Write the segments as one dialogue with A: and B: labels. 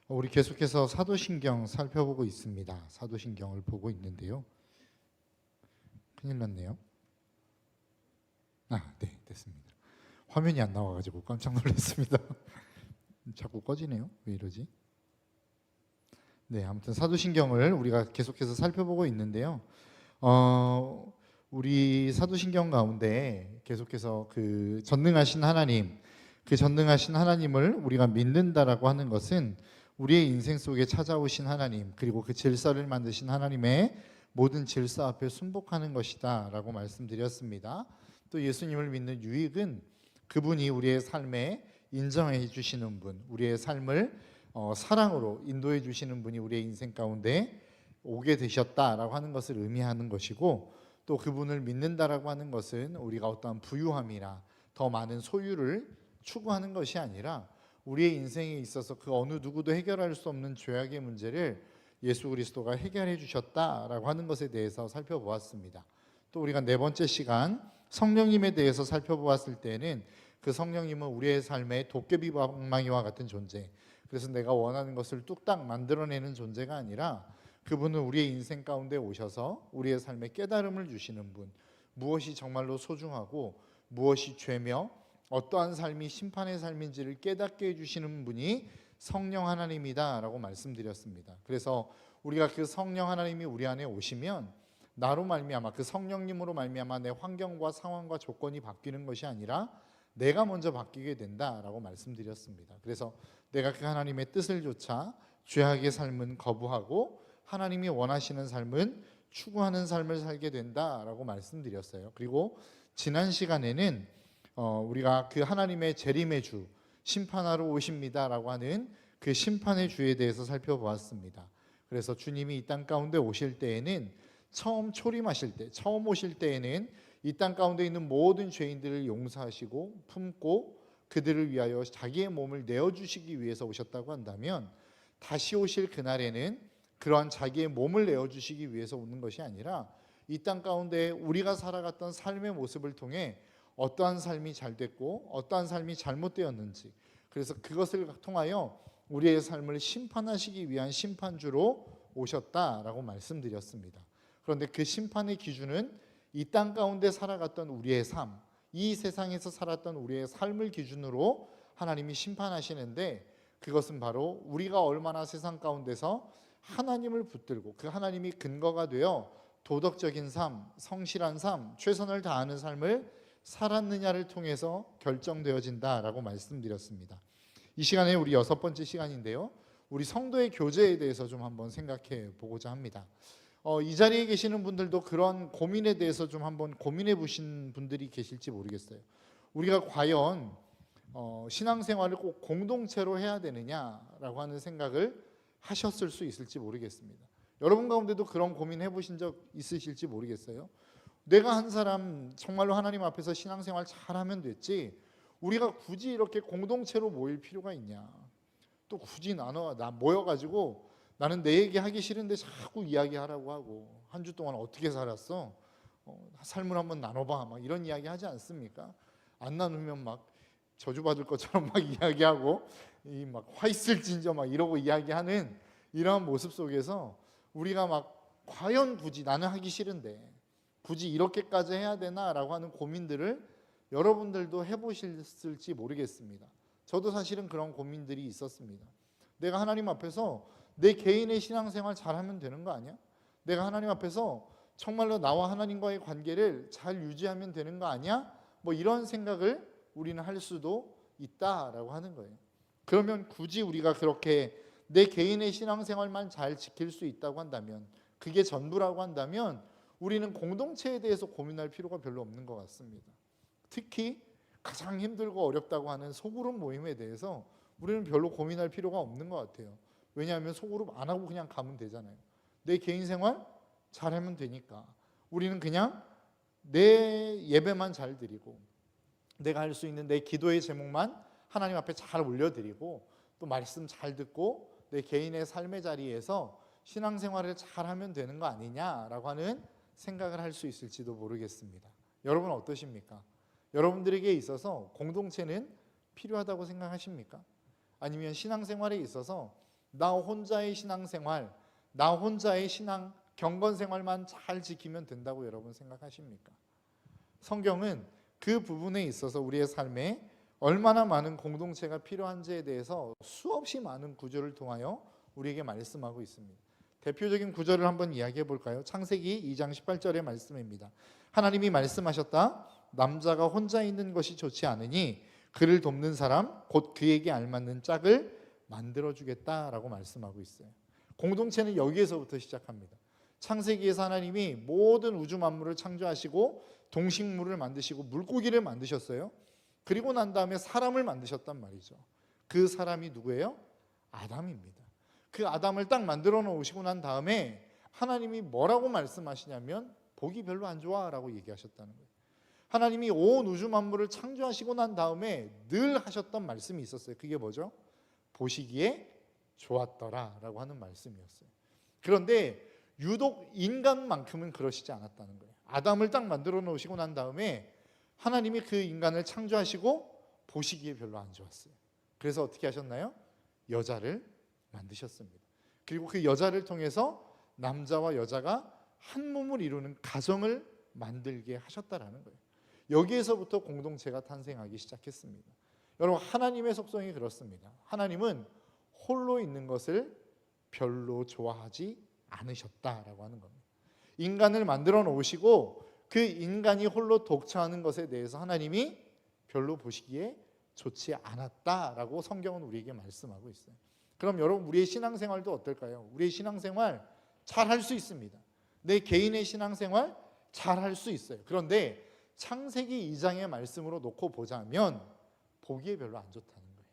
A: 우리 계속해서 사도신경 살펴보고 있습니다. 사도신경을 보고 있는데요. 큰일 났네요. 네, 됐습니다. 화면이 안 나와가지고 깜짝 놀랐습니다. 자꾸 꺼지네요. 왜 이러지? 네, 아무튼 사도신경을 우리가 계속해서 살펴보고 있는데요. 우리 사도신경 가운데 계속해서 그 전능하신 하나님, 그 전능하신 하나님을 우리가 믿는다라고 하는 것은 우리의 인생 속에 찾아오신 하나님, 그리고 그 질서를 만드신 하나님의 모든 질서 앞에 순복하는 것이다 라고 말씀드렸습니다. 또 예수님을 믿는 유익은 그분이 우리의 삶에 인정해 주시는 분, 우리의 삶을 사랑으로 인도해 주시는 분이 우리의 인생 가운데 오게 되셨다라고 하는 것을 의미하는 것이고, 또 그분을 믿는다라고 하는 것은 우리가 어떠한 부유함이나 더 많은 소유를 추구하는 것이 아니라 우리의 인생에 있어서 그 어느 누구도 해결할 수 없는 죄악의 문제를 예수 그리스도가 해결해 주셨다라고 하는 것에 대해서 살펴보았습니다. 또 우리가 네 번째 시간 성령님에 대해서 살펴보았을 때는 그 성령님은 우리의 삶에 도깨비 방망이와 같은 존재, 그래서 내가 원하는 것을 뚝딱 만들어내는 존재가 아니라 그분은 우리의 인생 가운데 오셔서 우리의 삶에 깨달음을 주시는 분, 무엇이 정말로 소중하고 무엇이 죄며 어떠한 삶이 심판의 삶인지를 깨닫게 해주시는 분이 성령 하나님이다 라고 말씀드렸습니다. 그래서 우리가 그 성령 하나님이 우리 안에 오시면 나로 말미암아, 그 성령님으로 말미암아 내 환경과 상황과 조건이 바뀌는 것이 아니라 내가 먼저 바뀌게 된다라고 말씀드렸습니다. 그래서 내가 그 하나님의 뜻을 좇아 죄악의 삶은 거부하고 하나님이 원하시는 삶은 추구하는 삶을 살게 된다라고 말씀드렸어요. 그리고 지난 시간에는 우리가 그 하나님의 재림의 주, 심판하러 오십니다라고 하는 그 심판의 주에 대해서 살펴보았습니다. 그래서 주님이 이 땅 가운데 오실 때에는 처음 초림하실 때, 처음 오실 때에는 이 땅 가운데 있는 모든 죄인들을 용서하시고 품고 그들을 위하여 자기의 몸을 내어주시기 위해서 오셨다고 한다면, 다시 오실 그날에는 그러한 자기의 몸을 내어주시기 위해서 오는 것이 아니라 이 땅 가운데 우리가 살아갔던 삶의 모습을 통해 어떠한 삶이 잘 됐고 어떠한 삶이 잘못되었는지, 그래서 그것을 통하여 우리의 삶을 심판하시기 위한 심판주로 오셨다라고 말씀드렸습니다. 그런데 그 심판의 기준은 이 땅 가운데 살아갔던 우리의 삶, 이 세상에서 살았던 우리의 삶을 기준으로 하나님이 심판하시는데, 그것은 바로 우리가 얼마나 세상 가운데서 하나님을 붙들고 그 하나님이 근거가 되어 도덕적인 삶, 성실한 삶, 최선을 다하는 삶을 살았느냐를 통해서 결정되어진다라고 말씀드렸습니다. 이 시간에 우리 여섯 번째 시간인데요, 우리 성도의 교제에 대해서 좀 한번 생각해 보고자 합니다. 이 자리에 계시는 분들도 그런 고민에 대해서 좀 한번 고민해 보신 분들이 계실지 모르겠어요. 우리가 과연 신앙생활을 꼭 공동체로 해야 되느냐라고 하는 생각을 하셨을 수 있을지 모르겠습니다. 여러분 가운데도 그런 고민 해보신 적 있으실지 모르겠어요. 내가 한 사람 정말로 하나님 앞에서 신앙생활 잘하면 됐지, 우리가 굳이 이렇게 공동체로 모일 필요가 있냐, 또 굳이 모여가지고 나는 내 얘기 하기 싫은데 자꾸 이야기하라고 하고, 한 주 동안 어떻게 살았어? 삶을 한번 나눠봐, 막 이런 이야기 하지 않습니까? 안 나누면 막 저주받을 것처럼 막 이야기하고 막 화 있을진저 막 이러고 이야기하는 이러한 모습 속에서 우리가 막 과연 굳이 나는 하기 싫은데 굳이 이렇게까지 해야 되나라고 하는 고민들을 여러분들도 해보셨을지 모르겠습니다. 저도 사실은 그런 고민들이 있었습니다. 내가 하나님 앞에서 내 개인의 신앙생활 잘하면 되는 거 아니야? 내가 하나님 앞에서 정말로 나와 하나님과의 관계를 잘 유지하면 되는 거 아니야? 뭐 이런 생각을 우리는 할 수도 있다라고 하는 거예요. 그러면 굳이 우리가 그렇게 내 개인의 신앙생활만 잘 지킬 수 있다고 한다면, 그게 전부라고 한다면 우리는 공동체에 대해서 고민할 필요가 별로 없는 것 같습니다. 특히 가장 힘들고 어렵다고 하는 소그룹 모임에 대해서 우리는 별로 고민할 필요가 없는 것 같아요. 왜냐하면 소그룹 안 하고 그냥 가면 되잖아요. 내 개인 생활 잘하면 되니까 우리는 그냥 내 예배만 잘 드리고 내가 할 수 있는 내 기도의 제목만 하나님 앞에 잘 올려드리고 또 말씀 잘 듣고 내 개인의 삶의 자리에서 신앙생활을 잘하면 되는 거 아니냐라고 하는 생각을 할 수 있을지도 모르겠습니다. 여러분 어떠십니까? 여러분들에게 있어서 공동체는 필요하다고 생각하십니까? 아니면 신앙생활에 있어서 나 혼자의 신앙생활, 나 혼자의 신앙 경건생활만 잘 지키면 된다고 여러분 생각하십니까? 성경은 그 부분에 있어서 우리의 삶에 얼마나 많은 공동체가 필요한지에 대해서 수없이 많은 구절을 통하여 우리에게 말씀하고 있습니다. 대표적인 구절을 한번 이야기해 볼까요? 창세기 2장 18절의 말씀입니다. 하나님이 말씀하셨다. 남자가 혼자 있는 것이 좋지 않으니 그를 돕는 사람 곧 그에게 알맞는 짝을 만들어주겠다라고 말씀하고 있어요. 공동체는 여기에서부터 시작합니다. 창세기에서 하나님이 모든 우주 만물을 창조하시고 동식물을 만드시고 물고기를 만드셨어요. 그리고 난 다음에 사람을 만드셨단 말이죠. 그 사람이 누구예요? 아담입니다. 그 아담을 딱 만들어 놓으시고 난 다음에 하나님이 뭐라고 말씀하시냐면 보기 별로 안 좋아 라고 얘기하셨다는 거예요. 하나님이 온 우주 만물을 창조하시고 난 다음에 늘 하셨던 말씀이 있었어요. 그게 뭐죠? 보시기에 좋았더라 라고 하는 말씀이었어요. 그런데 유독 인간만큼은 그러시지 않았다는 거예요. 아담을 딱 만들어 놓으시고 난 다음에 하나님이 그 인간을 창조하시고 보시기에 별로 안 좋았어요. 그래서 어떻게 하셨나요? 여자를 만드셨습니다. 그리고 그 여자를 통해서 남자와 여자가 한 몸을 이루는 가정을 만들게 하셨다라는 거예요. 여기에서부터 공동체가 탄생하기 시작했습니다. 여러분, 하나님의 속성이 그렇습니다. 하나님은 홀로 있는 것을 별로 좋아하지 않으셨다라고 하는 겁니다. 인간을 만들어 놓으시고 그 인간이 홀로 독처하는 것에 대해서 하나님이 별로 보시기에 좋지 않았다라고 성경은 우리에게 말씀하고 있어요. 그럼 여러분, 우리의 신앙생활도 어떨까요? 우리의 신앙생활 잘 할 수 있습니다. 내 개인의 신앙생활 잘 할 수 있어요. 그런데 창세기 2장의 말씀으로 놓고 보자면 보기에 별로 안 좋다는 거예요.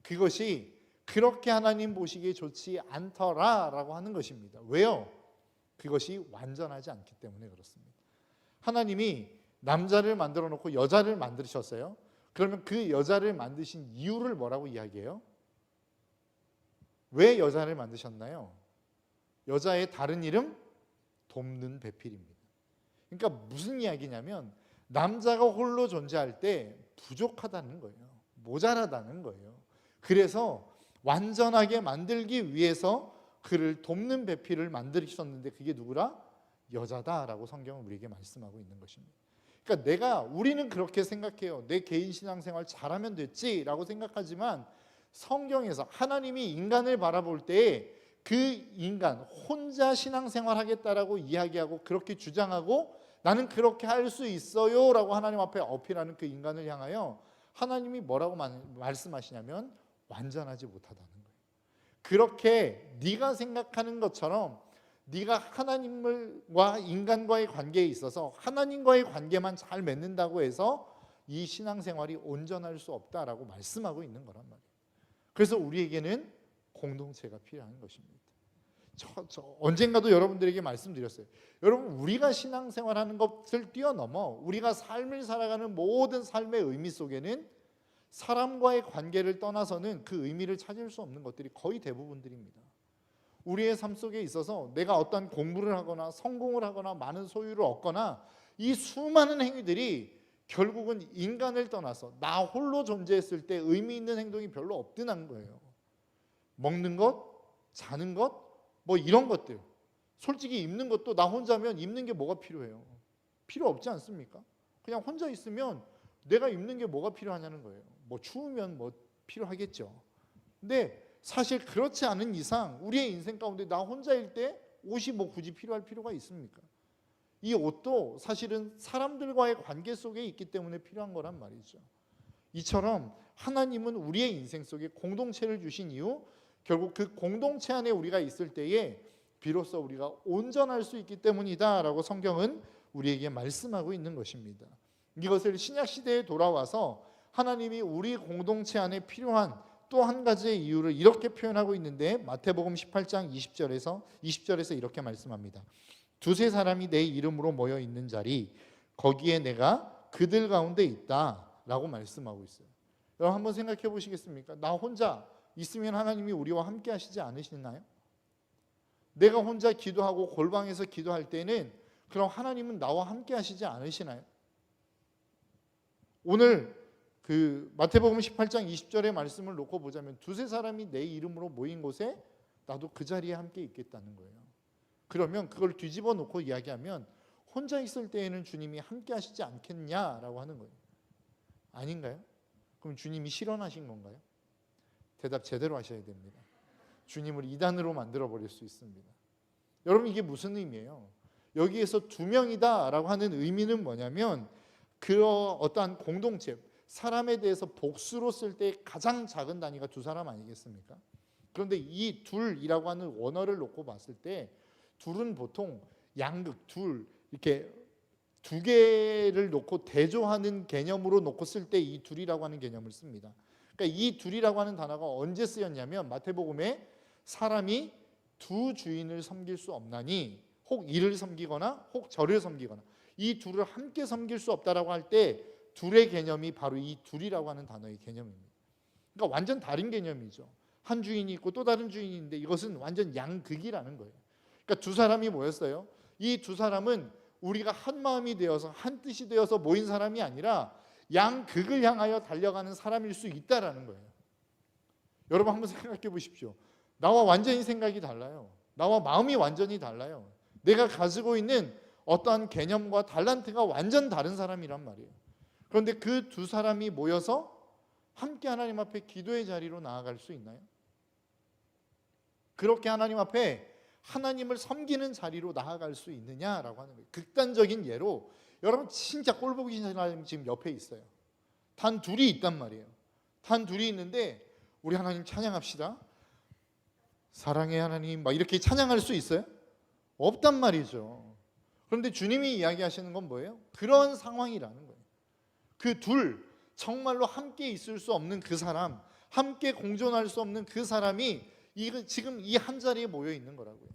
A: 그것이 그렇게 하나님 보시기에 좋지 않더라라고 하는 것입니다. 왜요? 그것이 완전하지 않기 때문에 그렇습니다. 하나님이 남자를 만들어 놓고 여자를 만드셨어요. 그러면 그 여자를 만드신 이유를 뭐라고 이야기해요? 왜 여자를 만드셨나요? 여자의 다른 이름? 돕는 배필입니다. 그러니까 무슨 이야기냐면 남자가 홀로 존재할 때 부족하다는 거예요. 모자라다는 거예요. 그래서 완전하게 만들기 위해서 그를 돕는 배필을 만드셨는데 그게 누구라? 여자다라고 성경은 우리에게 말씀하고 있는 것입니다. 그러니까 우리는 그렇게 생각해요. 내 개인 신앙생활 잘하면 됐지라고 생각하지만 성경에서 하나님이 인간을 바라볼 때 그 인간 혼자 신앙생활 하겠다라고 이야기하고 그렇게 주장하고 나는 그렇게 할 수 있어요 라고 하나님 앞에 어필하는 그 인간을 향하여 하나님이 뭐라고 말씀하시냐면 완전하지 못하다는 거예요. 그렇게 네가 생각하는 것처럼 네가 하나님과 인간과의 관계에 있어서 하나님과의 관계만 잘 맺는다고 해서 이 신앙생활이 온전할 수 없다라고 말씀하고 있는 거란 말이에요. 그래서 우리에게는 공동체가 필요한 것입니다. 언젠가도 여러분들에게 말씀드렸어요. 여러분, 우리가 신앙생활하는 것을 뛰어넘어 우리가 삶을 살아가는 모든 삶의 의미 속에는 사람과의 관계를 떠나서는 그 의미를 찾을 수 없는 것들이 거의 대부분들입니다. 우리의 삶 속에 있어서 내가 어떤 공부를 하거나 성공을 하거나 많은 소유를 얻거나 이 수많은 행위들이 결국은 인간을 떠나서 나 홀로 존재했을 때 의미 있는 행동이 별로 없드는 거예요. 먹는 것, 자는 것, 뭐 이런 것들. 솔직히 입는 것도 나 혼자면 입는 게 뭐가 필요해요? 필요 없지 않습니까? 그냥 혼자 있으면 내가 입는 게 뭐가 필요하냐는 거예요. 뭐 추우면 뭐 필요하겠죠. 근데 사실 그렇지 않은 이상 우리의 인생 가운데 나 혼자일 때 옷이 뭐 굳이 필요할 필요가 있습니까? 이 옷도 사실은 사람들과의 관계 속에 있기 때문에 필요한 거란 말이죠. 이처럼 하나님은 우리의 인생 속에 공동체를 주신 이유, 결국 그 공동체 안에 우리가 있을 때에 비로소 우리가 온전할 수 있기 때문이다라고 성경은 우리에게 말씀하고 있는 것입니다. 이것을 신약 시대에 돌아와서 하나님이 우리 공동체 안에 필요한 또 한 가지의 이유를 이렇게 표현하고 있는데 마태복음 18장 20절에서 이렇게 말씀합니다. 두세 사람이 내 이름으로 모여 있는 자리 거기에 내가 그들 가운데 있다라고 말씀하고 있어요. 여러분 한번 생각해 보시겠습니까? 나 혼자 있으면 하나님이 우리와 함께 하시지 않으시나요? 내가 혼자 기도하고 골방에서 기도할 때는 그럼 하나님은 나와 함께 하시지 않으시나요? 오늘 그 마태복음 18장 20절의 말씀을 놓고 보자면 두세 사람이 내 이름으로 모인 곳에 나도 그 자리에 함께 있겠다는 거예요. 그러면 그걸 뒤집어 놓고 이야기하면 혼자 있을 때에는 주님이 함께 하시지 않겠냐라고 하는 거예요. 아닌가요? 그럼 주님이 실현하신 건가요? 대답 제대로 하셔야 됩니다. 주님을 이단으로 만들어 버릴 수 있습니다. 여러분, 이게 무슨 의미예요? 여기에서 두 명이다라고 하는 의미는 뭐냐면 그 어떠한 공동체, 사람에 대해서 복수로 쓸 때 가장 작은 단위가 두 사람 아니겠습니까? 그런데 이 둘이라고 하는 원어를 놓고 봤을 때 둘은 보통 양극, 둘, 이렇게 두 개를 놓고 대조하는 개념으로 놓고 쓸 때 이 둘이라고 하는 개념을 씁니다. 그러니까 이 둘이라고 하는 단어가 언제 쓰였냐면 마태복음에 사람이 두 주인을 섬길 수 없나니 혹 이를 섬기거나 혹 저를 섬기거나 이 둘을 함께 섬길 수 없다라고 할 때 둘의 개념이 바로 이 둘이라고 하는 단어의 개념입니다. 그러니까 완전 다른 개념이죠. 한 주인이 있고 또 다른 주인이 있는데 이것은 완전 양극이라는 거예요. 그러니까 두 사람이 모였어요. 이 두 사람은 우리가 한 마음이 되어서 한 뜻이 되어서 모인 사람이 아니라 양극을 향하여 달려가는 사람일 수 있다라는 거예요. 여러분 한번 생각해 보십시오. 나와 완전히 생각이 달라요. 나와 마음이 완전히 달라요. 내가 가지고 있는 어떠한 개념과 달란트가 완전 다른 사람이란 말이에요. 그런데 그 두 사람이 모여서 함께 하나님 앞에 기도의 자리로 나아갈 수 있나요? 그렇게 하나님 앞에 하나님을 섬기는 자리로 나아갈 수 있느냐라고 하는 거예요. 극단적인 예로 여러분 진짜 꼴보기 싫은 하나님 지금 옆에 있어요. 단 둘이 있단 말이에요. 단 둘이 있는데 우리 하나님 찬양합시다. 사랑의 하나님 막 이렇게 찬양할 수 있어요? 없단 말이죠. 그런데 주님이 이야기하시는 건 뭐예요? 그런 상황이라는 거예요. 그 둘, 정말로 함께 있을 수 없는 그 사람, 함께 공존할 수 없는 그 사람이 지금 이 한 자리에 모여 있는 거라고요.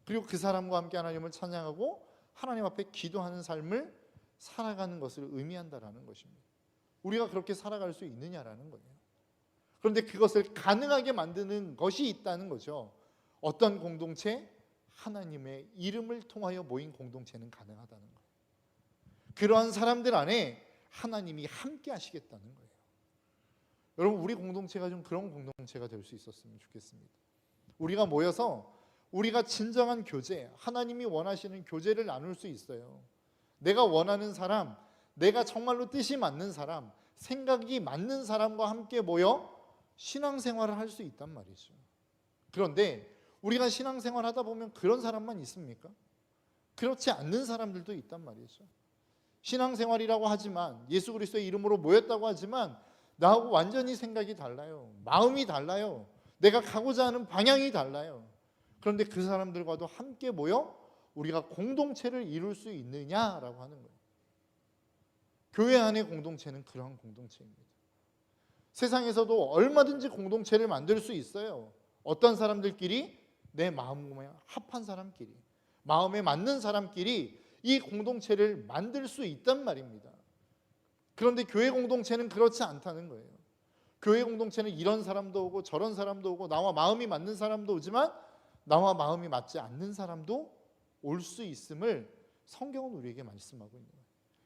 A: 그리고 그 사람과 함께 하나님을 찬양하고 하나님 앞에 기도하는 삶을 살아가는 것을 의미한다라는 것입니다. 우리가 그렇게 살아갈 수 있느냐라는 거예요. 그런데 그것을 가능하게 만드는 것이 있다는 거죠. 어떤 공동체? 하나님의 이름을 통하여 모인 공동체는 가능하다는 거예요. 그러한 사람들 안에 하나님이 함께 하시겠다는 거예요. 여러분, 우리 공동체가 좀 그런 공동체가 될 수 있었으면 좋겠습니다. 우리가 모여서 우리가 진정한 교제, 하나님이 원하시는 교제를 나눌 수 있어요. 내가 원하는 사람, 내가 정말로 뜻이 맞는 사람, 생각이 맞는 사람과 함께 모여 신앙생활을 할 수 있단 말이죠. 그런데 우리가 신앙생활 하다 보면 그런 사람만 있습니까? 그렇지 않는 사람들도 있단 말이죠. 신앙생활이라고 하지만 예수 그리스도의 이름으로 모였다고 하지만 나하고 완전히 생각이 달라요. 마음이 달라요. 내가 가고자 하는 방향이 달라요. 그런데 그 사람들과도 함께 모여 우리가 공동체를 이룰 수 있느냐라고 하는 거예요. 교회 안의 공동체는 그러한 공동체입니다. 세상에서도 얼마든지 공동체를 만들 수 있어요. 어떤 사람들끼리? 내 마음에 합한 사람끼리, 마음에 맞는 사람끼리 이 공동체를 만들 수 있단 말입니다. 그런데 교회 공동체는 그렇지 않다는 거예요. 교회 공동체는 이런 사람도 오고 저런 사람도 오고 나와 마음이 맞는 사람도 오지만 나와 마음이 맞지 않는 사람도 올 수 있음을 성경은 우리에게 말씀하고 있는 거예요.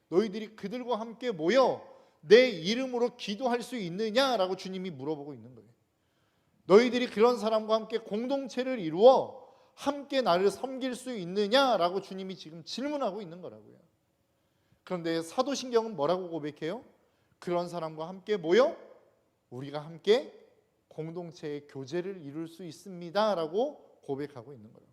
A: 너희들이 그들과 함께 모여 내 이름으로 기도할 수 있느냐라고 주님이 물어보고 있는 거예요. 너희들이 그런 사람과 함께 공동체를 이루어 함께 나를 섬길 수 있느냐라고 주님이 지금 질문하고 있는 거라고요. 그런데 사도신경은 뭐라고 고백해요? 그런 사람과 함께 모여 우리가 함께 공동체의 교제를 이룰 수 있습니다라고 고백하고 있는 거예요.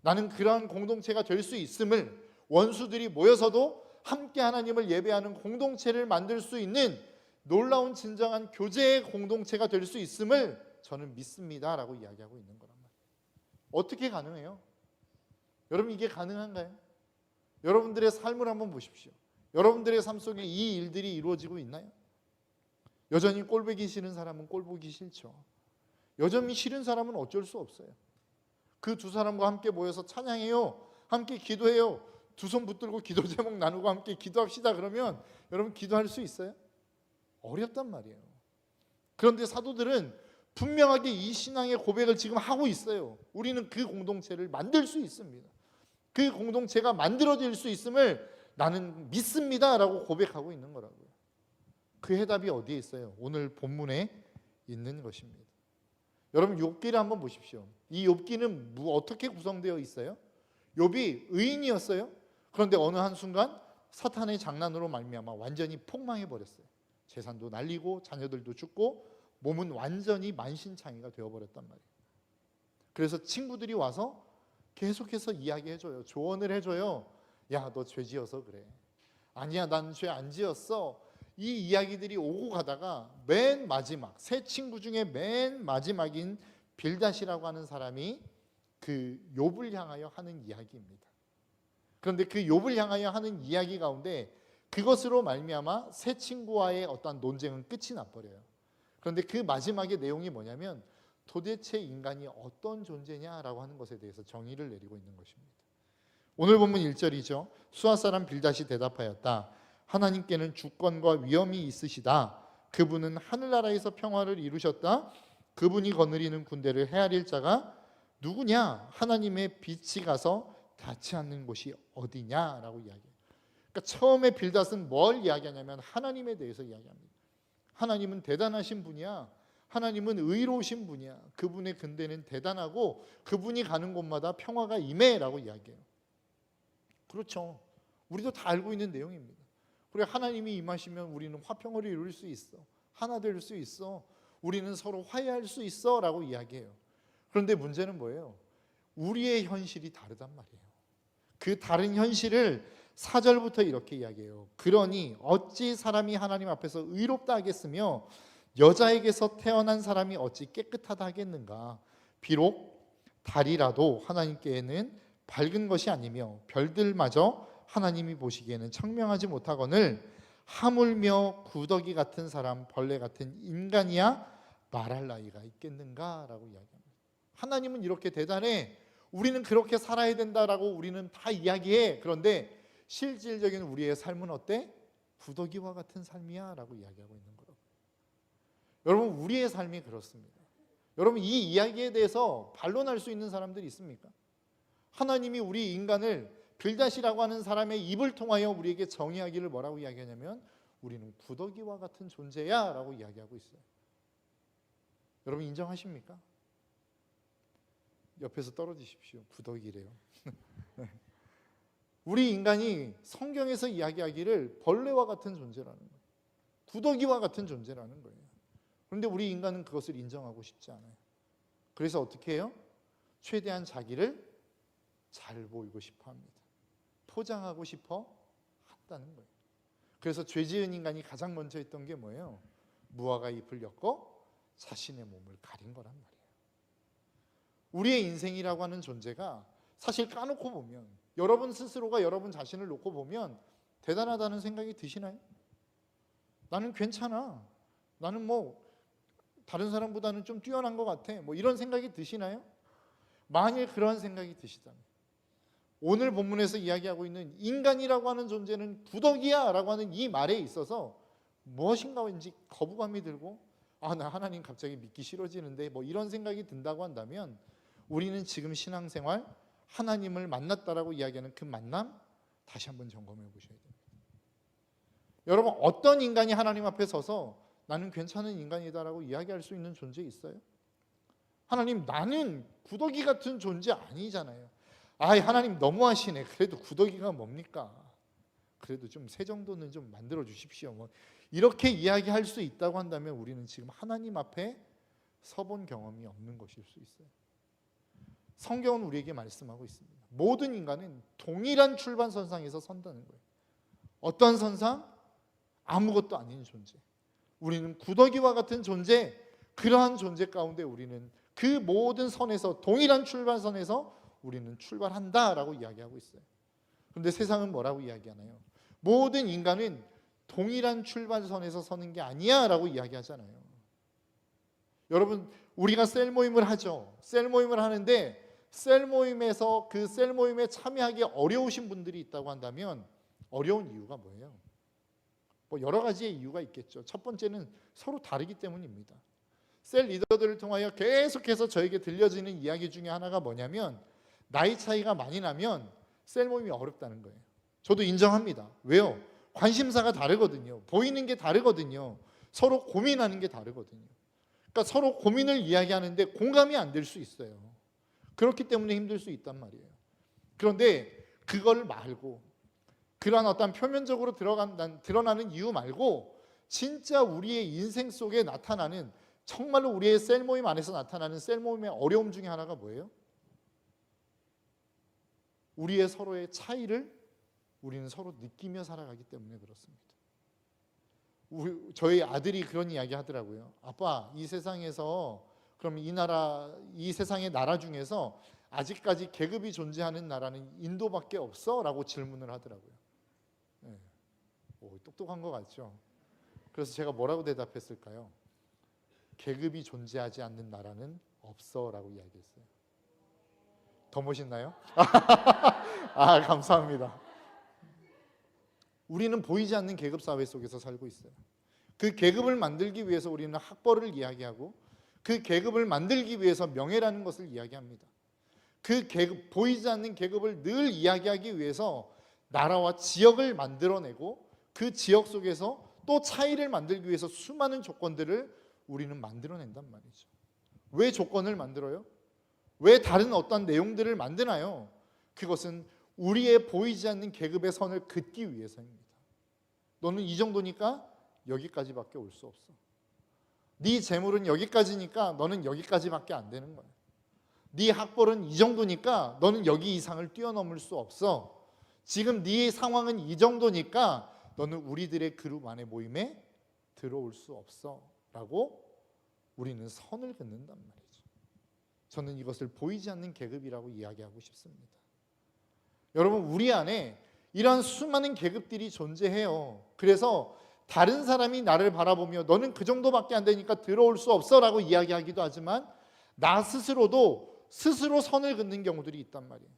A: 나는 그러한 공동체가 될 수 있음을, 원수들이 모여서도 함께 하나님을 예배하는 공동체를 만들 수 있는 놀라운 진정한 교제의 공동체가 될 수 있음을 저는 믿습니다라고 이야기하고 있는 거란 말이에요. 어떻게 가능해요? 여러분, 이게 가능한가요? 여러분들의 삶을 한번 보십시오. 여러분들의 삶 속에 이 일들이 이루어지고 있나요? 여전히 꼴보기 싫은 사람은 꼴보기 싫죠. 여전히 싫은 사람은 어쩔 수 없어요. 그 두 사람과 함께 모여서 찬양해요. 함께 기도해요. 두 손 붙들고 기도 제목 나누고 함께 기도합시다. 그러면 여러분 기도할 수 있어요? 어렵단 말이에요. 그런데 사도들은 분명하게 이 신앙의 고백을 지금 하고 있어요. 우리는 그 공동체를 만들 수 있습니다. 그 공동체가 만들어질 수 있음을 나는 믿습니다라고 고백하고 있는 거라고요. 그 해답이 어디에 있어요? 오늘 본문에 있는 것입니다. 여러분 욥기를 한번 보십시오. 이 욥기는 어떻게 구성되어 있어요? 욥이 의인이었어요. 그런데 어느 한순간 사탄의 장난으로 말미암아 완전히 폭망해 버렸어요. 재산도 날리고 자녀들도 죽고 몸은 완전히 만신창이가 되어버렸단 말이에요. 그래서 친구들이 와서 계속해서 이야기해줘요. 조언을 해줘요. 야, 너 죄 지어서 그래. 아니야, 난 죄 안 지었어. 이 이야기들이 오고 가다가 맨 마지막, 세 친구 중에 맨 마지막인 빌닷이라고 하는 사람이 그 욥을 향하여 하는 이야기입니다. 그런데 그 욥을 향하여 하는 이야기 가운데 그것으로 말미암아 세 친구와의 어떠한 논쟁은 끝이 나버려요. 그런데 그 마지막의 내용이 뭐냐면 도대체 인간이 어떤 존재냐라고 하는 것에 대해서 정의를 내리고 있는 것입니다. 오늘 본문 1절이죠. 수아 사람 빌닷이 대답하였다. 하나님께는 주권과 위엄이 있으시다. 그분은 하늘나라에서 평화를 이루셨다. 그분이 거느리는 군대를 헤아릴 자가 누구냐? 하나님의 빛이 가서 닿지 않는 곳이 어디냐라고 이야기해요. 그러니까 처음에 빌닷은 뭘 이야기하냐면 하나님에 대해서 이야기합니다. 하나님은 대단하신 분이야. 하나님은 의로우신 분이야. 그분의 근대는 대단하고 그분이 가는 곳마다 평화가 임해라고 이야기해요. 그렇죠. 우리도 다 알고 있는 내용입니다. 그래, 하나님이 임하시면 우리는 화평을 이룰 수 있어. 하나 될 수 있어. 우리는 서로 화해할 수 있어 라고 이야기해요. 그런데 문제는 뭐예요? 우리의 현실이 다르단 말이에요. 그 다른 현실을 4절부터 이렇게 이야기해요. 그러니 어찌 사람이 하나님 앞에서 의롭다 하겠으며 여자에게서 태어난 사람이 어찌 깨끗하다 하겠는가. 비록 달이라도 하나님께는 밝은 것이 아니며 별들마저 하나님이 보시기에는 청명하지 못하거늘 하물며 구더기 같은 사람, 벌레 같은 인간이야 말할 나이가 있겠는가 라고 이야기합니다. 하나님은 이렇게 대단해. 우리는 그렇게 살아야 된다라고 우리는 다 이야기해. 그런데 실질적인 우리의 삶은 어때? 구더기와 같은 삶이야 라고 이야기하고 있는 거라고. 여러분, 우리의 삶이 그렇습니다. 여러분, 이 이야기에 대해서 반론할 수 있는 사람들이 있습니까? 하나님이 우리 인간을 빌닷이라고 하는 사람의 입을 통하여 우리에게 정의하기를 뭐라고 이야기하냐면 우리는 구더기와 같은 존재야 라고 이야기하고 있어요. 여러분 인정하십니까? 옆에서 떨어지십시오. 구더기래요. 우리 인간이 성경에서 이야기하기를 벌레와 같은 존재라는 거예요. 구더기와 같은 존재라는 거예요. 그런데 우리 인간은 그것을 인정하고 싶지 않아요. 그래서 어떻게 해요? 최대한 자기를 잘 보이고 싶어 합니다. 포장하고 싶어 한다는 거예요. 그래서 죄 지은 인간이 가장 먼저 했던 게 뭐예요? 무화과 잎을 엮어 자신의 몸을 가린 거란 말이에요. 우리의 인생이라고 하는 존재가 사실 까놓고 보면, 여러분 스스로가 여러분 자신을 놓고 보면 대단하다는 생각이 드시나요? 나는 괜찮아. 나는 뭐 다른 사람보다는 좀 뛰어난 것 같아. 뭐 이런 생각이 드시나요? 만일 그런 생각이 드시다면 오늘 본문에서 이야기하고 있는 인간이라고 하는 존재는 구더기야 라고 하는 이 말에 있어서 무엇인가 왠지 거부감이 들고 나 하나님 갑자기 믿기 싫어지는데 뭐 이런 생각이 든다고 한다면 우리는 지금 신앙생활 하나님을 만났다라고 이야기하는 그 만남 다시 한번 점검해 보셔야 됩니다. 여러분, 어떤 인간이 하나님 앞에 서서 나는 괜찮은 인간이다라고 이야기할 수 있는 존재 있어요? 하나님, 나는 구더기 같은 존재 아니잖아요. 하나님 너무하시네. 그래도 구더기가 뭡니까? 그래도 좀 새 정도는 좀 만들어 주십시오. 뭐 이렇게 이야기할 수 있다고 한다면 우리는 지금 하나님 앞에 서본 경험이 없는 것일 수 있어요. 성경은 우리에게 말씀하고 있습니다. 모든 인간은 동일한 출발선상에서 선다는 거예요. 어떤 선상? 아무것도 아닌 존재. 우리는 구더기와 같은 존재, 그러한 존재 가운데 우리는 그 모든 선에서, 동일한 출발선에서 우리는 출발한다라고 이야기하고 있어요. 그런데 세상은 뭐라고 이야기하나요? 모든 인간은 동일한 출발선에서 서는 게 아니야 라고 이야기하잖아요. 여러분, 우리가 셀 모임을 하죠. 셀 모임을 하는데 셀 모임에서 그 셀 모임에 참여하기 어려우신 분들이 있다고 한다면 어려운 이유가 뭐예요? 뭐 여러 가지의 이유가 있겠죠. 첫 번째는 서로 다르기 때문입니다. 셀 리더들을 통하여 계속해서 저에게 들려지는 이야기 중에 하나가 뭐냐면 나이 차이가 많이 나면 셀 모임이 어렵다는 거예요. 저도 인정합니다. 왜요? 관심사가 다르거든요. 보이는 게 다르거든요. 서로 고민하는 게 다르거든요. 그러니까 서로 고민을 이야기하는데 공감이 안 될 수 있어요. 그렇기 때문에 힘들 수 있단 말이에요. 그런데 그걸 말고, 그러한 어떤 표면적으로 드러나는 이유 말고 진짜 우리의 인생 속에 나타나는, 정말로 우리의 셀 모임 안에서 나타나는 셀 모임의 어려움 중에 하나가 뭐예요? 우리의 서로의 차이를 우리는 서로 느끼며 살아가기 때문에 그렇습니다. 저희 아들이 그런 이야기 하더라고요. 아빠, 이 세상에서, 그럼 이 세상의 나라 중에서 아직까지 계급이 존재하는 나라는 인도밖에 없어? 라고 질문을 하더라고요. 네. 똑똑한 것 같죠? 그래서 제가 뭐라고 대답했을까요? 계급이 존재하지 않는 나라는 없어 라고 이야기했어요. 더 멋있나요? 감사합니다. 우리는 보이지 않는 계급 사회 속에서 살고 있어요. 그 계급을 만들기 위해서 우리는 학벌을 이야기하고, 그 계급을 만들기 위해서 명예라는 것을 이야기합니다. 그 계급, 보이지 않는 계급을 늘 이야기하기 위해서 나라와 지역을 만들어내고, 그 지역 속에서 또 차이를 만들기 위해서 수많은 조건들을 우리는 만들어낸단 말이죠. 왜 조건을 만들어요? 왜 다른 어떤 내용들을 만드나요? 그것은 우리의 보이지 않는 계급의 선을 긋기 위해서입니다. 너는 이 정도니까 여기까지밖에 올 수 없어. 네 재물은 여기까지니까 너는 여기까지밖에 안 되는 거야. 네 학벌은 이 정도니까 너는 여기 이상을 뛰어넘을 수 없어. 지금 네 상황은 이 정도니까 너는 우리들의 그룹 안에 모임에 들어올 수 없어 라고 우리는 선을 긋는단 말이죠. 저는 이것을 보이지 않는 계급이라고 이야기하고 싶습니다. 여러분, 우리 안에 이러한 수많은 계급들이 존재해요. 그래서 다른 사람이 나를 바라보며 너는 그 정도밖에 안 되니까 들어올 수 없어 라고 이야기하기도 하지만, 나 스스로도 스스로 선을 긋는 경우들이 있단 말이에요.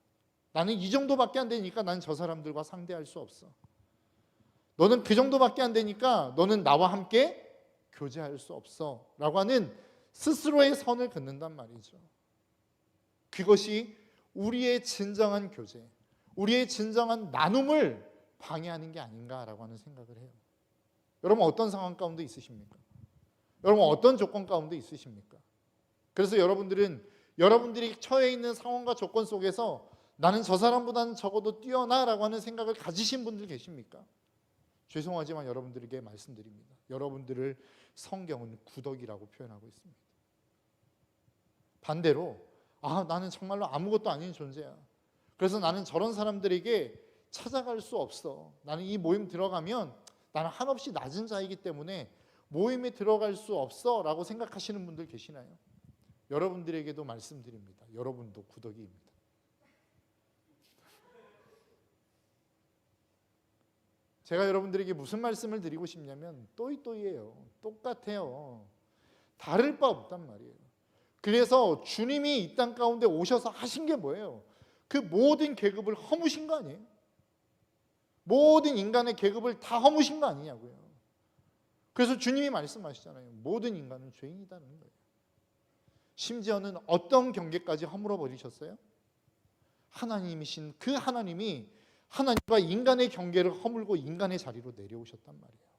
A: 나는 이 정도밖에 안 되니까 난 저 사람들과 상대할 수 없어. 너는 그 정도밖에 안 되니까 너는 나와 함께 교제할 수 없어 라고 하는 스스로의 선을 긋는단 말이죠. 그것이 우리의 진정한 교제, 우리의 진정한 나눔을 방해하는 게 아닌가라고 하는 생각을 해요. 여러분, 어떤 상황 가운데 있으십니까? 여러분, 어떤 조건 가운데 있으십니까? 그래서 여러분들이 처해 있는 상황과 조건 속에서 나는 저 사람보다는 적어도 뛰어나라고 하는 생각을 가지신 분들 계십니까? 죄송하지만 여러분들에게 말씀드립니다. 여러분들을 성경은 구덕이라고 표현하고 있습니다. 반대로 나는 정말로 아무것도 아닌 존재야. 그래서 나는 저런 사람들에게 찾아갈 수 없어. 나는 이 모임 들어가면 나는 한없이 낮은 자이기 때문에 모임에 들어갈 수 없어 라고 생각하시는 분들 계시나요? 여러분들에게도 말씀드립니다. 여러분도 구덕이입니다. 제가 여러분들에게 무슨 말씀을 드리고 싶냐면 또이또이예요. 똑같아요. 다를 바 없단 말이에요. 그래서 주님이 이 땅 가운데 오셔서 하신 게 뭐예요? 그 모든 계급을 허무신 거 아니에요? 모든 인간의 계급을 다 허무신 거 아니냐고요. 그래서 주님이 말씀하시잖아요. 모든 인간은 죄인이다는 거예요. 심지어는 어떤 경계까지 허물어 버리셨어요? 하나님이신 그 하나님이 하나님과 인간의 경계를 허물고 인간의 자리로 내려오셨단 말이에요.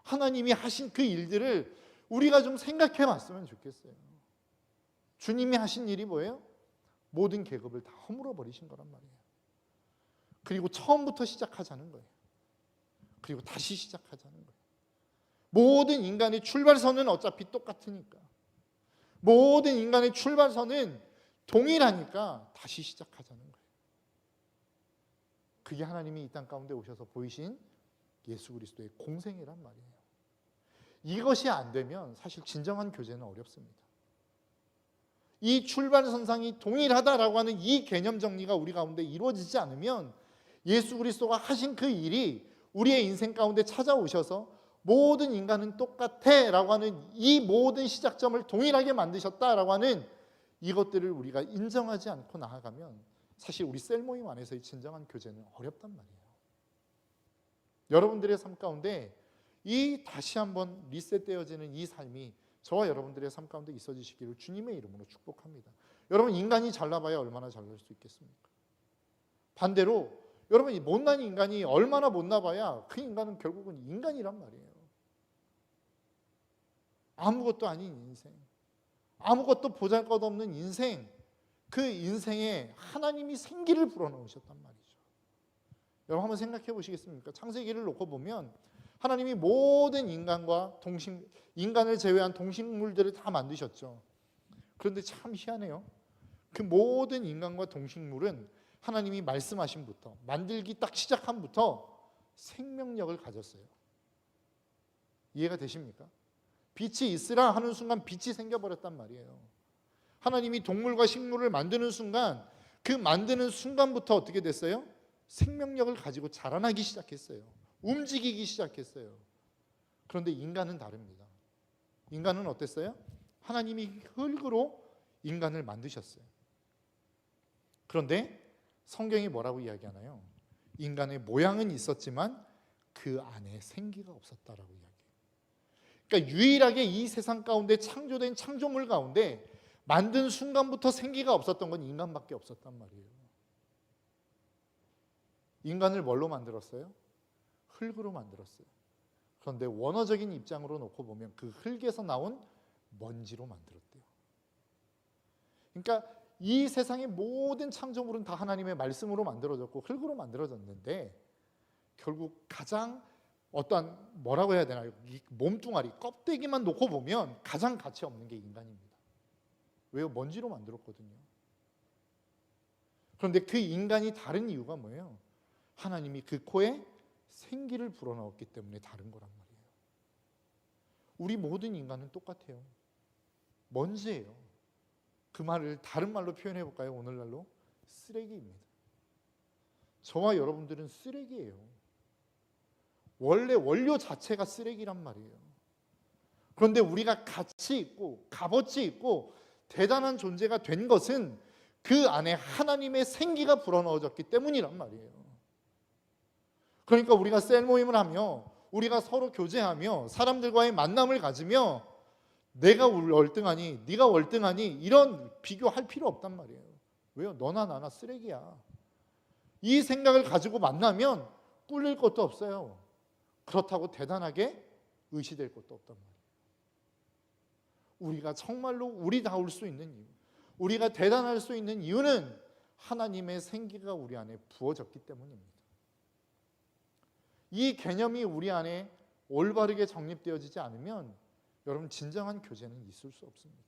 A: 하나님이 하신 그 일들을 우리가 좀 생각해 봤으면 좋겠어요. 주님이 하신 일이 뭐예요? 모든 계급을 다 허물어 버리신 거란 말이에요. 그리고 처음부터 시작하자는 거예요. 그리고 다시 시작하자는 거예요. 모든 인간의 출발선은 어차피 똑같으니까, 모든 인간의 출발선은 동일하니까 다시 시작하자는 거예요. 그게 하나님이 이 땅 가운데 오셔서 보이신 예수 그리스도의 공생애란 말이에요. 이것이 안 되면 사실 진정한 교제는 어렵습니다. 이 출발선상이 동일하다라고 하는 이 개념 정리가 우리 가운데 이루어지지 않으면 예수 그리스도가 하신 그 일이 우리의 인생 가운데 찾아오셔서 모든 인간은 똑같아 라고 하는 이 모든 시작점을 동일하게 만드셨다라고 하는 이것들을 우리가 인정하지 않고 나아가면 사실 우리 셀 모임 안에서의 진정한 교제는 어렵단 말이에요. 여러분들의 삶 가운데 이 다시 한번 리셋되어지는 이 삶이 저와 여러분들의 삶 가운데 있어지시기를 주님의 이름으로 축복합니다. 여러분, 인간이 잘나봐야 얼마나 잘날 수 있겠습니까? 반대로 여러분, 이 못난 인간이 얼마나 못나봐야 그 인간은 결국은 인간이란 말이에요. 아무것도 아닌 인생, 아무것도 보잘것없는 인생, 그 인생에 하나님이 생기를 불어넣으셨단 말이죠. 여러분 한번 생각해 보시겠습니까? 창세기를 놓고 보면 하나님이 모든 인간을 제외한 동식물들을 다 만드셨죠. 그런데 참 희한해요. 그 모든 인간과 동식물은 하나님이 말씀하신부터, 만들기 딱 시작함부터 생명력을 가졌어요. 이해가 되십니까? 빛이 있으라 하는 순간 빛이 생겨버렸단 말이에요. 하나님이 동물과 식물을 만드는 순간, 그 만드는 순간부터 어떻게 됐어요? 생명력을 가지고 자라나기 시작했어요. 움직이기 시작했어요. 그런데 인간은 다릅니다. 인간은 어땠어요? 하나님이 흙으로 인간을 만드셨어요. 그런데 성경이 뭐라고 이야기하나요? 인간의 모양은 있었지만 그 안에 생기가 없었다라고 이야기해요. 그러니까 유일하게 이 세상 가운데 창조된 창조물 가운데 만든 순간부터 생기가 없었던 건 인간밖에 없었단 말이에요. 인간을 뭘로 만들었어요? 흙으로 만들었어요. 그런데 원어적인 입장으로 놓고 보면 그 흙에서 나온 먼지로 만들었대요. 그러니까 이 세상의 모든 창조물은 다 하나님의 말씀으로 만들어졌고 흙으로 만들어졌는데 결국 가장 어떠한 뭐라고 해야 되나요? 이 몸뚱아리, 껍데기만 놓고 보면 가장 가치 없는 게 인간입니다. 왜요? 먼지로 만들었거든요. 그런데 그 인간이 다른 이유가 뭐예요? 하나님이 그 코에 생기를 불어넣었기 때문에 다른 거란 말이에요. 우리 모든 인간은 똑같아요. 먼지예요. 그 말을 다른 말로 표현해 볼까요? 오늘날로 쓰레기입니다. 저와 여러분들은 쓰레기예요. 원래 원료 자체가 쓰레기란 말이에요. 그런데 우리가 가치 있고 값어치 있고 대단한 존재가 된 것은 그 안에 하나님의 생기가 불어넣어졌기 때문이란 말이에요. 그러니까 우리가 셀 모임을 하며 우리가 서로 교제하며 사람들과의 만남을 가지며 내가 월등하니 네가 월등하니 이런 비교할 필요 없단 말이에요. 왜요? 너나 나나 쓰레기야. 이 생각을 가지고 만나면 꿀릴 것도 없어요. 그렇다고 대단하게 의시될 것도 없단 말이에요. 우리가 정말로 우리다울 수 있는 이유, 우리가 대단할 수 있는 이유는 하나님의 생기가 우리 안에 부어졌기 때문입니다. 이 개념이 우리 안에 올바르게 정립되어지지 않으면 여러분 진정한 교제는 있을 수 없습니다.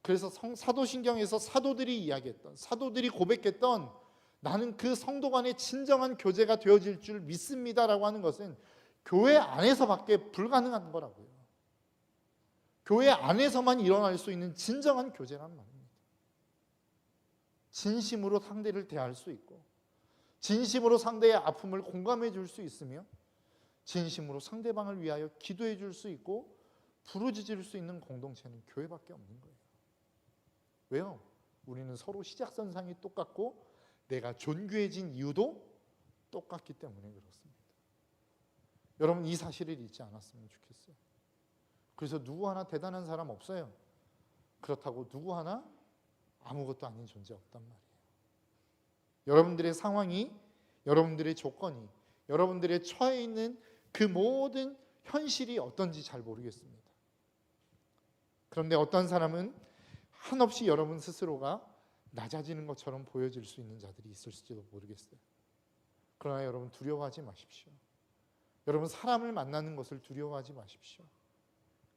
A: 그래서 사도신경에서 사도들이 이야기했던, 사도들이 고백했던 나는 그 성도 간의 진정한 교제가 되어질 줄 믿습니다라고 하는 것은 교회 안에서밖에 불가능한 거라고요. 교회 안에서만 일어날 수 있는 진정한 교제란 말입니다. 진심으로 상대를 대할 수 있고 진심으로 상대의 아픔을 공감해 줄 수 있으며 진심으로 상대방을 위하여 기도해 줄 수 있고 부르짖을 수 있는 공동체는 교회밖에 없는 거예요. 왜요? 우리는 서로 시작선상이 똑같고 내가 존귀해진 이유도 똑같기 때문에 그렇습니다. 여러분 이 사실을 잊지 않았으면 좋겠어요. 그래서 누구 하나 대단한 사람 없어요. 그렇다고 누구 하나 아무것도 아닌 존재 없단 말이에요. 여러분들의 상황이, 여러분들의 조건이, 여러분들의 처해 있는 그 모든 현실이 어떤지 잘 모르겠습니다. 그런데 어떤 사람은 한없이 여러분 스스로가 낮아지는 것처럼 보여질 수 있는 자들이 있을지도 모르겠어요. 그러나 여러분 두려워하지 마십시오. 여러분 사람을 만나는 것을 두려워하지 마십시오.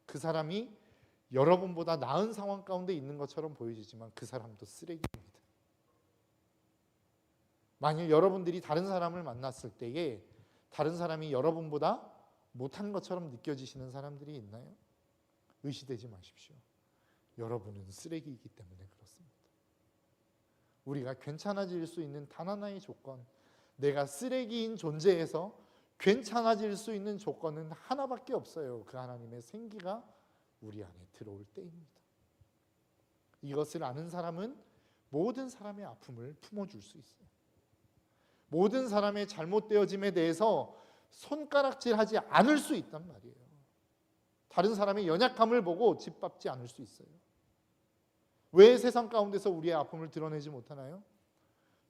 A: 그 사람이 여러분보다 나은 상황 가운데 있는 것처럼 보여지지만 그 사람도 쓰레기입니다. 만일 여러분들이 다른 사람을 만났을 때에 다른 사람이 여러분보다 못한 것처럼 느껴지시는 사람들이 있나요? 의시되지 마십시오. 여러분은 쓰레기이기 때문에 그렇습니다. 우리가 괜찮아질 수 있는 단 하나의 조건, 내가 쓰레기인 존재에서 괜찮아질 수 있는 조건은 하나밖에 없어요. 그 하나님의 생기가 우리 안에 들어올 때입니다. 이것을 아는 사람은 모든 사람의 아픔을 품어줄 수 있어요. 모든 사람의 잘못되어짐에 대해서 손가락질하지 않을 수 있단 말이에요. 다른 사람의 연약함을 보고 짓밟지 않을 수 있어요. 왜 세상 가운데서 우리의 아픔을 드러내지 못하나요?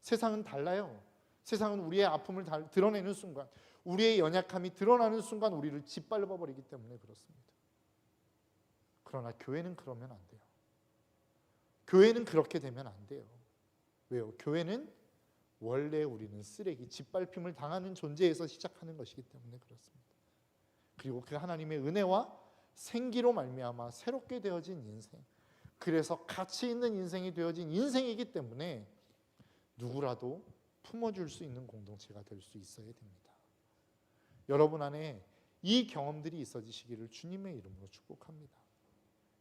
A: 세상은 달라요. 세상은 우리의 아픔을 드러내는 순간, 우리의 연약함이 드러나는 순간 우리를 짓밟아 버리기 때문에 그렇습니다. 그러나 교회는 그러면 안 돼요. 교회는 그렇게 되면 안 돼요. 왜요? 교회는 원래 우리는 쓰레기, 짓밟힘을 당하는 존재에서 시작하는 것이기 때문에 그렇습니다. 그리고 그 하나님의 은혜와 생기로 말미암아 새롭게 되어진 인생, 그래서 가치 있는 인생이 되어진 인생이기 때문에 누구라도 품어줄 수 있는 공동체가 될 수 있어야 됩니다. 여러분 안에 이 경험들이 있어지시기를 주님의 이름으로 축복합니다.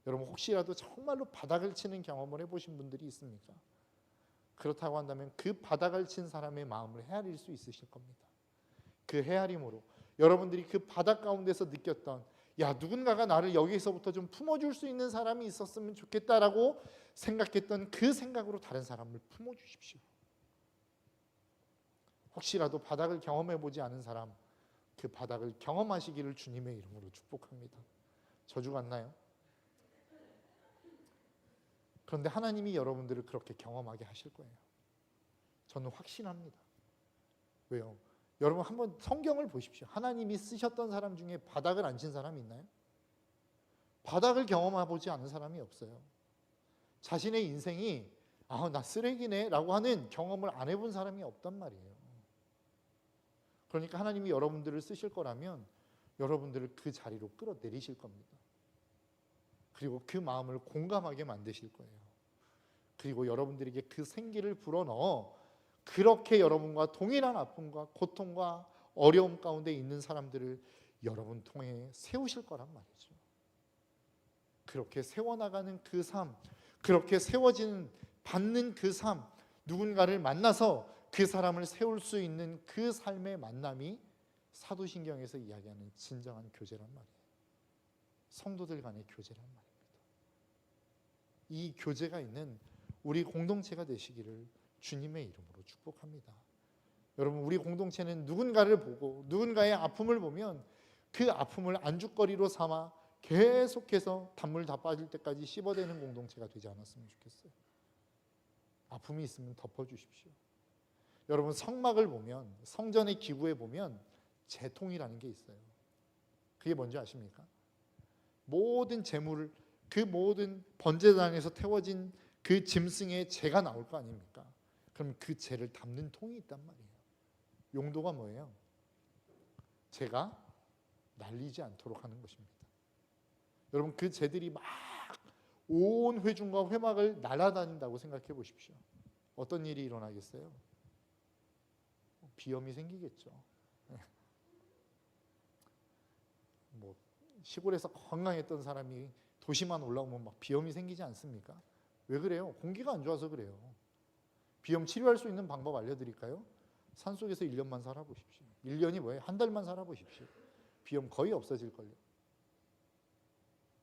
A: 여러분 혹시라도 정말로 바닥을 치는 경험을 해보신 분들이 있습니까? 그렇다고 한다면 그 바닥을 친 사람의 마음을 헤아릴 수 있으실 겁니다. 그 헤아림으로 여러분들이 그 바닥 가운데서 느꼈던, 야, 누군가가 나를 여기서부터 좀 품어줄 수 있는 사람이 있었으면 좋겠다라고 생각했던 그 생각으로 다른 사람을 품어주십시오. 혹시라도 바닥을 경험해보지 않은 사람, 그 바닥을 경험하시기를 주님의 이름으로 축복합니다. 저주 같나요? 그런데 하나님이 여러분들을 그렇게 경험하게 하실 거예요. 저는 확신합니다. 왜요? 여러분 한번 성경을 보십시오. 하나님이 쓰셨던 사람 중에 바닥을 안 친 사람이 있나요? 바닥을 경험해보지 않은 사람이 없어요. 자신의 인생이 나 쓰레기네 라고 하는 경험을 안 해본 사람이 없단 말이에요. 그러니까 하나님이 여러분들을 쓰실 거라면 여러분들을 그 자리로 끌어내리실 겁니다. 그리고 그 마음을 공감하게 만드실 거예요. 그리고 여러분들에게 그 생기를 불어넣어 그렇게 여러분과 동일한 아픔과 고통과 어려움 가운데 있는 사람들을 여러분 통해 세우실 거란 말이죠. 그렇게 세워나가는 그 삶, 그렇게 세워지는 받는 그 삶, 누군가를 만나서 그 사람을 세울 수 있는 그 삶의 만남이 사도신경에서 이야기하는 진정한 교제란 말이에요. 성도들 간의 교제란 말입니다. 이 교제가 있는 우리 공동체가 되시기를 주님의 이름으로 축복합니다. 여러분 우리 공동체는 누군가를 보고 누군가의 아픔을 보면 그 아픔을 안주거리로 삼아 계속해서 단물 다 빠질 때까지 씹어대는 공동체가 되지 않았으면 좋겠어요. 아픔이 있으면 덮어주십시오. 여러분 성막을 보면, 성전의 기구에 보면 제통이라는 게 있어요. 그게 뭔지 아십니까? 모든 제물을, 그 모든 번제단에서 태워진 그 짐승의 재가 나올 거 아닙니까? 그럼 그 재를 담는 통이 있단 말이에요. 용도가 뭐예요? 재가 날리지 않도록 하는 것입니다. 여러분 그 재들이 막 온 회중과 회막을 날아다닌다고 생각해 보십시오. 어떤 일이 일어나겠어요? 비염이 생기겠죠. 뭐 시골에서 건강했던 사람이 도시만 올라오면 막 비염이 생기지 않습니까? 왜 그래요? 공기가 안 좋아서 그래요. 비염 치료할 수 있는 방법 알려드릴까요? 산속에서 1년만 살아보십시오. 1년이 뭐예요? 한 달만 살아보십시오. 비염 거의 없어질걸요.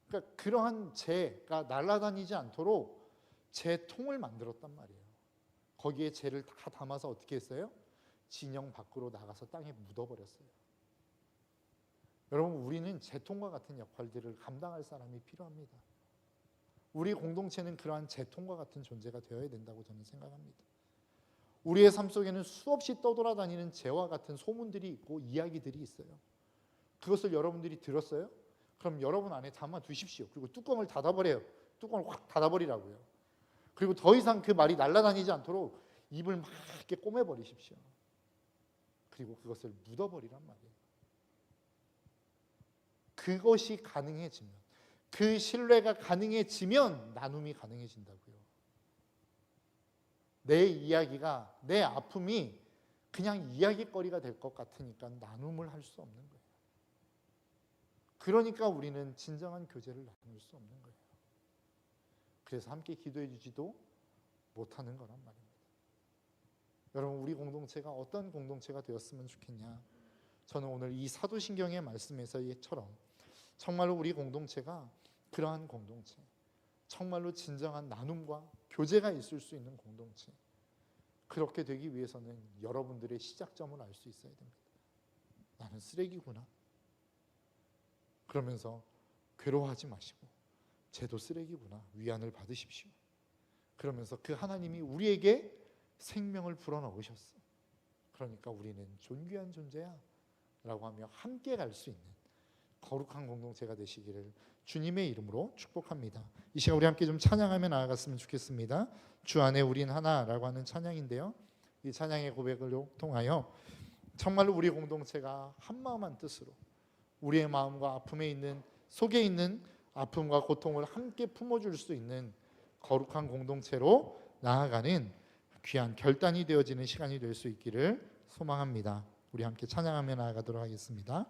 A: 그러니까 그러한 재가 날아다니지 않도록 재통을 만들었단 말이에요. 거기에 재를 다 담아서 어떻게 했어요? 진영 밖으로 나가서 땅에 묻어버렸어요. 여러분 우리는 재통과 같은 역할들을 감당할 사람이 필요합니다. 우리 공동체는 그러한 재통과 같은 존재가 되어야 된다고 저는 생각합니다. 우리의 삶 속에는 수없이 떠돌아다니는 재와 같은 소문들이 있고 이야기들이 있어요. 그것을 여러분들이 들었어요? 그럼 여러분 안에 담아 두십시오. 그리고 뚜껑을 닫아버려요. 뚜껑을 확 닫아버리라고요. 그리고 더 이상 그 말이 날아다니지 않도록 입을 막 이렇게 꼬매버리십시오. 그리고 그것을 묻어버리란 말이에요. 그것이 가능해지면, 그 신뢰가 가능해지면 나눔이 가능해진다고요. 내 이야기가, 내 아픔이 그냥 이야기거리가 될 것 같으니까 나눔을 할 수 없는 거예요. 그러니까 우리는 진정한 교제를 나눌 수 없는 거예요. 그래서 함께 기도해 주지도 못하는 거란 말입니다. 여러분 우리 공동체가 어떤 공동체가 되었으면 좋겠냐? 저는 오늘 이 사도신경의 말씀에서처럼 정말로 우리 공동체가 그러한 공동체, 정말로 진정한 나눔과 교제가 있을 수 있는 공동체, 그렇게 되기 위해서는 여러분들의 시작점을 알 수 있어야 됩니다. 나는 쓰레기구나. 그러면서 괴로워하지 마시고 쟤도 쓰레기구나. 위안을 받으십시오. 그러면서 그 하나님이 우리에게 생명을 불어넣으셨어. 그러니까 우리는 존귀한 존재야 라고 하며 함께 갈 수 있는 거룩한 공동체가 되시기를 주님의 이름으로 축복합니다. 이 시간 우리 함께 좀 찬양하며 나아갔으면 좋겠습니다. 주 안에 우린 하나라고 하는 찬양인데요, 이 찬양의 고백을 통하여 정말로 우리 공동체가 한마음 한뜻으로 우리의 마음과 아픔에 있는, 속에 있는 아픔과 고통을 함께 품어줄 수 있는 거룩한 공동체로 나아가는 귀한 결단이 되어지는 시간이 될 수 있기를 소망합니다. 우리 함께 찬양하며 나아가도록 하겠습니다.